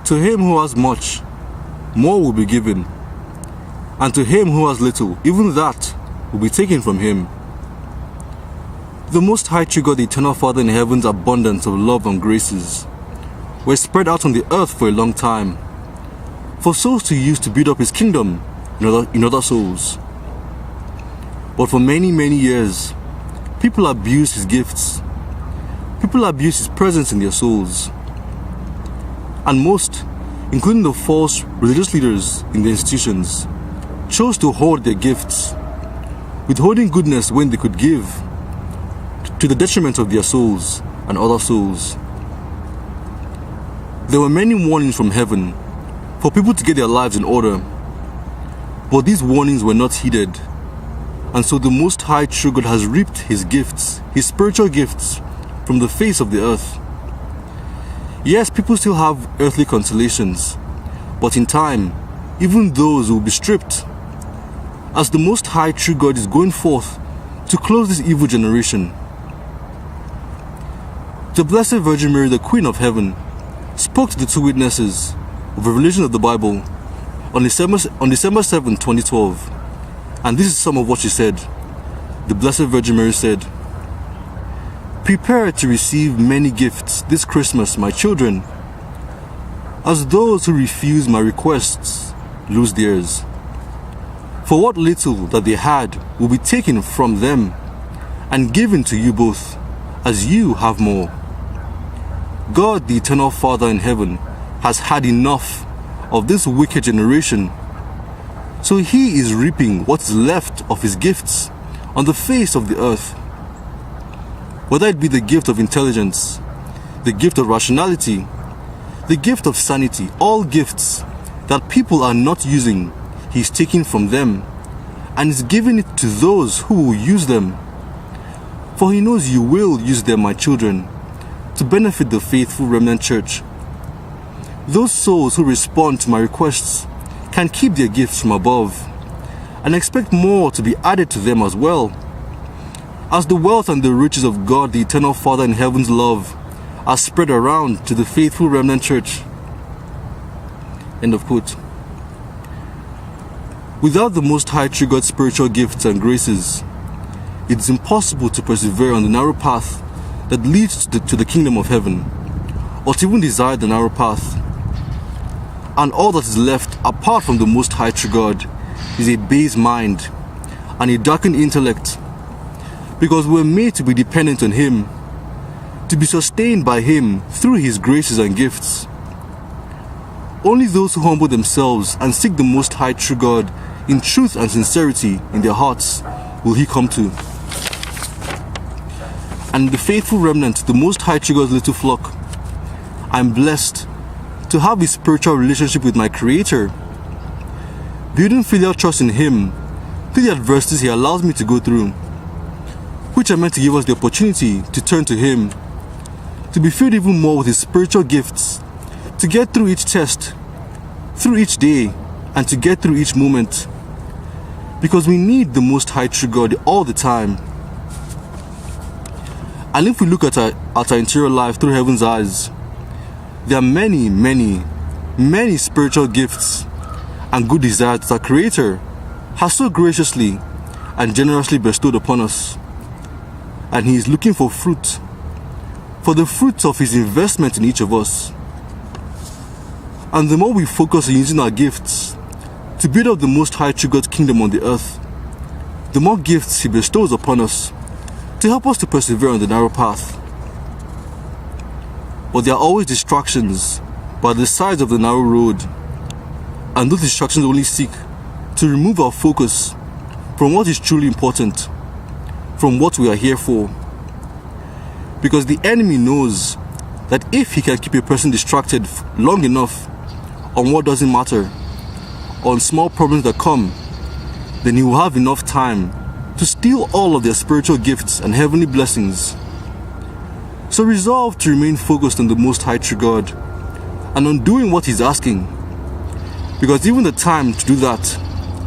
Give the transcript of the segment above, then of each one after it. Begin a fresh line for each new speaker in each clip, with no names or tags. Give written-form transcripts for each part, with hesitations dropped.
To him who has much, more will be given, and to him who has little, even that will be taken from him. The Most High triggered the Eternal Father in heaven's abundance of love and graces were spread out on the earth for a long time, for souls to use to build up his kingdom in other souls. But for many, many years, people abused his gifts. People abused his presence in their souls. And most, including the false religious leaders in the institutions, chose to hoard their gifts, withholding goodness when they could give, to the detriment of their souls and other souls. There were many warnings from heaven for people to get their lives in order, but these warnings were not heeded, and so the Most High True God has reaped his gifts, his spiritual gifts, from the face of the earth. Yes, people still have earthly consolations, but in time, even those will be stripped, as the Most High True God is going forth to close this evil generation. The Blessed Virgin Mary, the Queen of Heaven, spoke to the two witnesses of revelation of the Bible on December 7, 2012, and this is some of what she said. The Blessed Virgin Mary said, "Prepare to receive many gifts this Christmas, my children, as those who refuse my requests lose theirs. For what little that they had will be taken from them and given to you both, as you have more. God, the Eternal Father in heaven, has had enough of this wicked generation, so he is reaping what is left of his gifts on the face of the earth. Whether it be the gift of intelligence, the gift of rationality, the gift of sanity, all gifts that people are not using, he is taking from them and is giving it to those who will use them. For he knows you will use them, my children, to benefit the faithful remnant church. Those souls who respond to my requests can keep their gifts from above and expect more to be added to them as well, as the wealth and the riches of God, the Eternal Father in heaven's love, are spread around to the faithful remnant church." End of quote. Without the Most High True God's spiritual gifts and graces, it is impossible to persevere on the narrow path that leads to the kingdom of heaven, or to even desire the narrow path. And all that is left apart from the Most High True God is a base mind and a darkened intellect, because we were made to be dependent on him, to be sustained by him through his graces and gifts. Only those who humble themselves and seek the Most High True God in truth and sincerity in their hearts will he come to. And the faithful remnant, the Most High True God's little flock, I am blessed to have a spiritual relationship with my Creator, building filial trust in him through the adversities he allows me to go through, which are meant to give us the opportunity to turn to him, to be filled even more with his spiritual gifts, to get through each test, through each day, and to get through each moment, because we need the Most High True God all the time. And if we look at our interior life through heaven's eyes, there are many, many, many spiritual gifts and good desires that our Creator has so graciously and generously bestowed upon us. And he is looking for fruit, for the fruits of his investment in each of us. And the more we focus on using our gifts to build up the Most High True God's kingdom on the earth, the more gifts he bestows upon us to help us to persevere on the narrow path. But there are always distractions by the sides of the narrow road, and those distractions only seek to remove our focus from what is truly important, from what we are here for. Because the enemy knows that if he can keep a person distracted long enough on what doesn't matter, on small problems that come, then he will have enough time to steal all of their spiritual gifts and heavenly blessings. So resolve to remain focused on the Most High True God and on doing what he's asking, because even the time to do that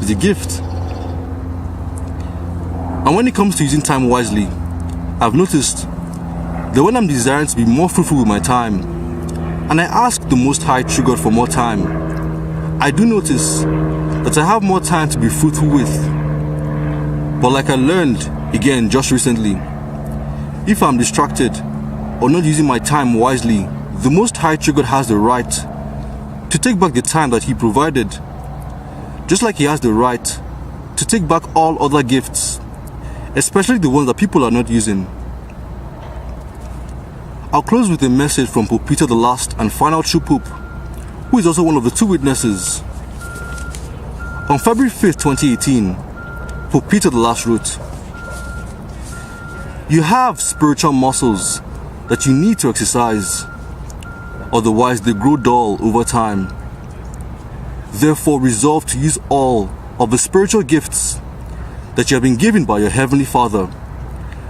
is a gift. And when it comes to using time wisely, I've noticed that when I'm desiring to be more fruitful with my time, and I ask the Most High True God for more time, I do notice that I have more time to be fruitful with. But like I learned again just recently, if I'm distracted or not using my time wisely, the Most High True God has the right to take back the time that He provided, just like He has the right to take back all other gifts, especially the ones that people are not using. I'll close with a message from Pope Peter the last and final true Pope, who is also one of the two witnesses. On February 5th, 2018, Pope Peter the last wrote, "You have spiritual muscles that you need to exercise, otherwise they grow dull over time. Therefore resolve to use all of the spiritual gifts that you have been given by your Heavenly Father,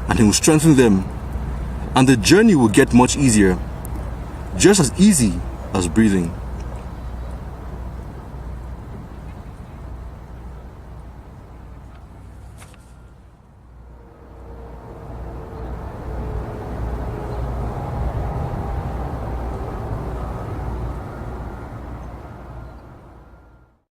and He will strengthen them, and the journey will get much easier, just as easy as breathing."